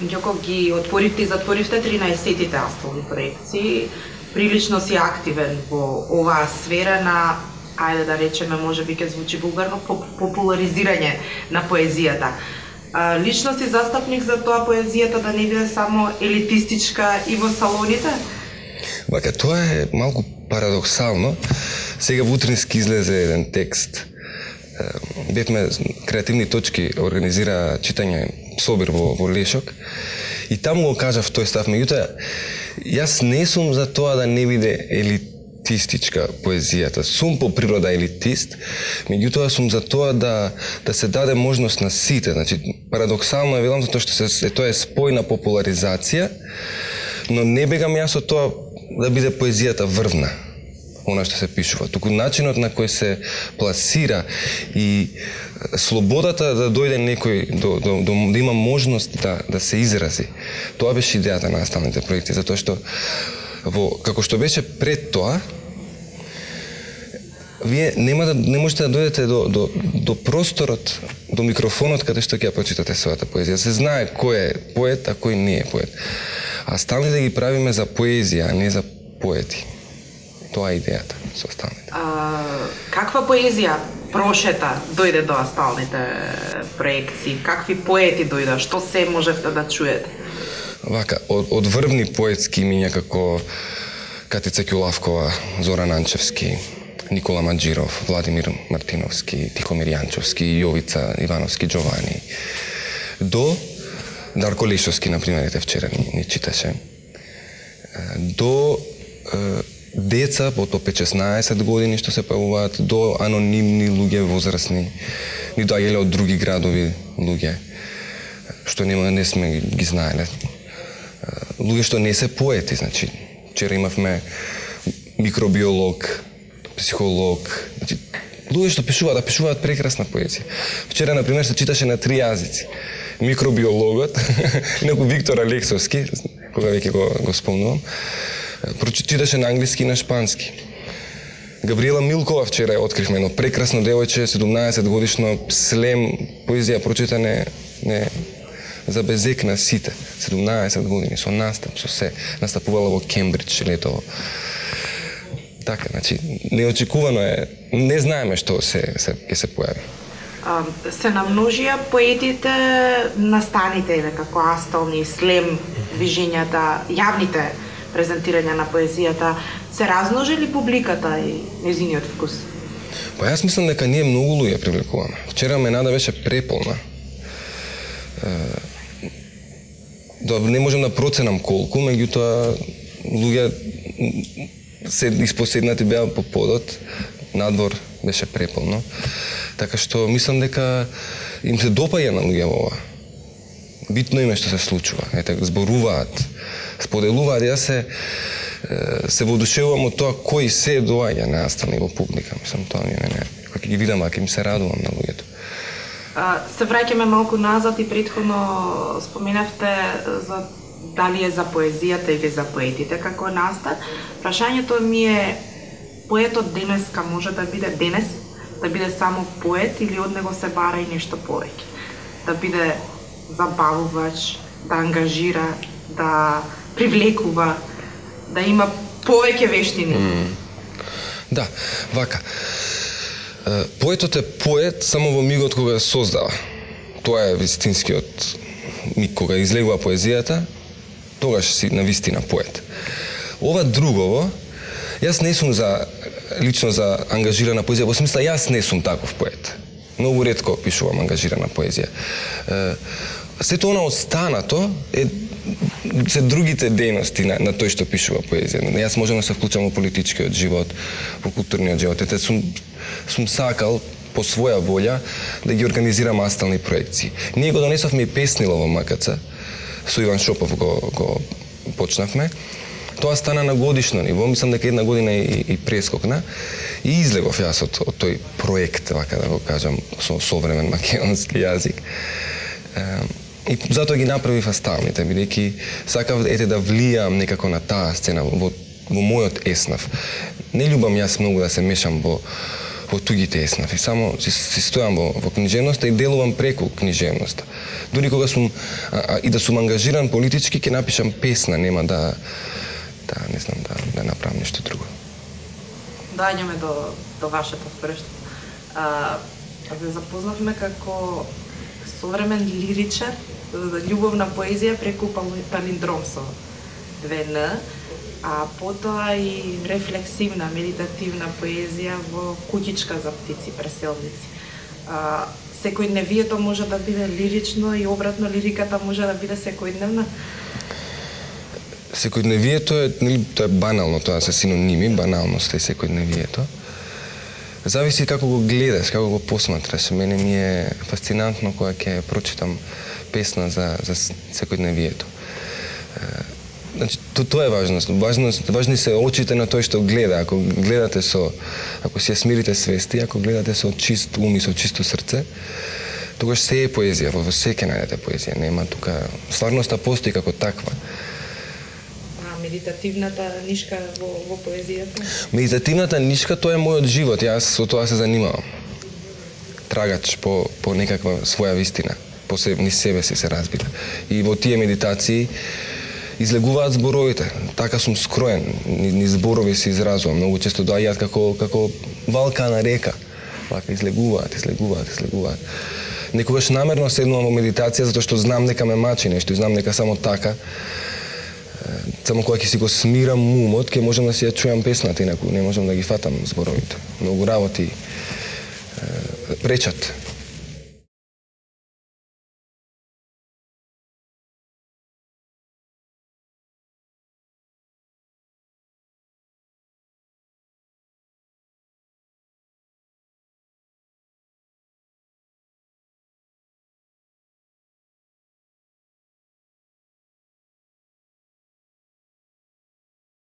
Јако ги отворивте и затворивте 13-тите астални проекции, прилично си активен во оваа сфера на, ајде да речеме, можеби ќе звучи вулгарно, популаризирање на поезијата. Лично си застапник за тоа поезијата да не биде само елитистичка и во салоните? Вака, тоа е малку парадоксално. Сега во утрински излезе еден текст. Бевме креативни точки, организира читање собир во Лешок и таму го кажав тој став. Меѓутоа, јас не сум за тоа да не биде елитистичка поезијата. Сум по природа елитист, меѓутоа сум за тоа да се даде можност на сите. Значи, парадоксално е, велам, затоа што тоа е спојна популаризација, но не бегам јас од тоа да биде поезијата врвна, она што се пишува. Туку начинот на кој се пласира и слободата да дојде некој, да има можност да се изрази. Тоа беше идејата на асталните проекти, затоа што како што беше пред тоа, вие не можете да дојдете до просторот, до микрофонот каде што ќе ја прочитате својата поезија. Се знае кој е поет, а кој не е поет. А асталните ги правиме за поезија, а не за поети. Тоа е идејата со асталните. Каква поезија прошета дојде до асталните проекции? Какви поети дојде? Што се можевте да чуете? Вака, од врвни поетски имиња како Катица Ќулавкова, Зоран Анчевски, Никола Маџиров, Владимир Мартиновски, Тихомир Јанчовски, Јовица Ивановски Џовани, до Дарко Лешовски, например, вчера ни читаше, до деца по 5-16 години што се појавуваат, до анонимни луѓе возрастни, ни доаѓале од други градови луѓе, што не сме ги знаеле. Луѓе што не се поети, значи, вчера имавме микробиолог, психолог, значи, луѓе што пишуваат прекрасна поезија. Вчера, например, се читаше на 3 јазици. Микробиологот, некој Виктор Алексовски, кога веќе го спомнувам, прочиташе на англиски и на шпански. Габриела Милкова вчера откривме едно прекрасно девојче, 17 годишно, слем, поезија прочитане за безек на сите. 17 години, со настап, со се. Настапувала во Кембридж летово. Така, значи, неочекувано е, не знаеме што ќе се појави. Се намножија поетите настаните, како астални, слем, движењата, јавните презентирања на поезијата, се размножи ли публиката и незиниот вкус? Па јас мислам дека ние многу луѓе привлекуваме. Вчера Менада беше преполна. Не можам да проценам колку, меѓутоа луѓе се испоседнати беа по подот, надвор беше преполно. Така што мислам дека им се допаѓа на луѓе во ова. Битно им е што се случува. Ете, зборуваат, споделуваат. Јас се воодушевувам од тоа кој се доаѓа на астални во публика. Мислам, тоа ми е мене. Кога ги видам, ќе ми се радувам на луѓето. Се враќаме малку назад и претходно споменавте за дали е за поезијата или за поетите како настан. Прашањето ми е, поетот денеска може да биде денес, да биде само поет или од него се бара и нешто повеќе? Да биде забавувач, да ангажира, да привлекува, да има повеќе вештини? Да, вака. Поетот е поет само во мигот кога создава. Тоа е вистинскиот миг кога излегува поезијата, тогаш си навистина поет. Ова другово, јас не сум лично за ангажирана поезија, во смисла јас не сум таков поет. Многу ретко пишувам ангажирана поезија. Сето она останато се другите дејности на тој што пишува поезија. Јас можам да се вклучам во политичкиот живот, во културниот живот. Сум сакал по своја волја да ги организирам астални проекции. Ние го донесовме и песнило во МКЦ, со Иван Шопов го почнавме. Тоа стана на годишно ниво, мислам дека една година и прескокна. И излегов јас од тој проект, вака да го кажам, со современ македонски јазик. И затоа ги направив асталните, бидејќи сакав да влијам некако на таа сцена, во мојот еснав. Не љубам јас многу да се мешам во во туѓите еснафи. Само си стојам во книжевноста и делувам преку книжевноста. Дури кога сум и да сум ангажиран политички, ќе напишам песна, нема да не знам да направам нешто друго. Доаѓаме до вашата пршта. Ве запознавме како современ лиричар, љубовна поезија преку палиндром со 2N, а потоа и рефлексивна, медитативна поезија во Куќичка за птици, преселници. Секојдневието може да биде лирично и обратно лириката може да биде секојдневна? Секојдневието тоа е банално, тоа се синоними, баналноста и секојдневието. Зависи како го гледаш, како го посматраш. Мене ми е фасцинантно кога ќе прочитам песна за секојдневието. Значи, тоа е важни се очите на тој што гледа. Ако си ја смирите свести, ако гледате со чист ум и со чисто срце, тогаш се е поезија, во се ќе најдете поезија. Нема тука, стварноста постои како таква. Медитативната нишка во поезијата? Медитативната нишка, тоа е мојот живот, јас со тоа се занимавам. Трагач по некаква своја вистина, по себе си се разбира. И во тие медитации излегуваат зборовите. Така сум скроен, ни зборови се изразувам. Многу често доаѓаат како валка на река. Вака излегуваат. Некогаш намерно седнувам во медитација затоа што знам дека ме мачи нешто и знам дека само така, само кога ќе си го смирам умот, ќе можам да си ја чујам песната, инаку не можам да ги фатам зборовите. Многу работи пречат.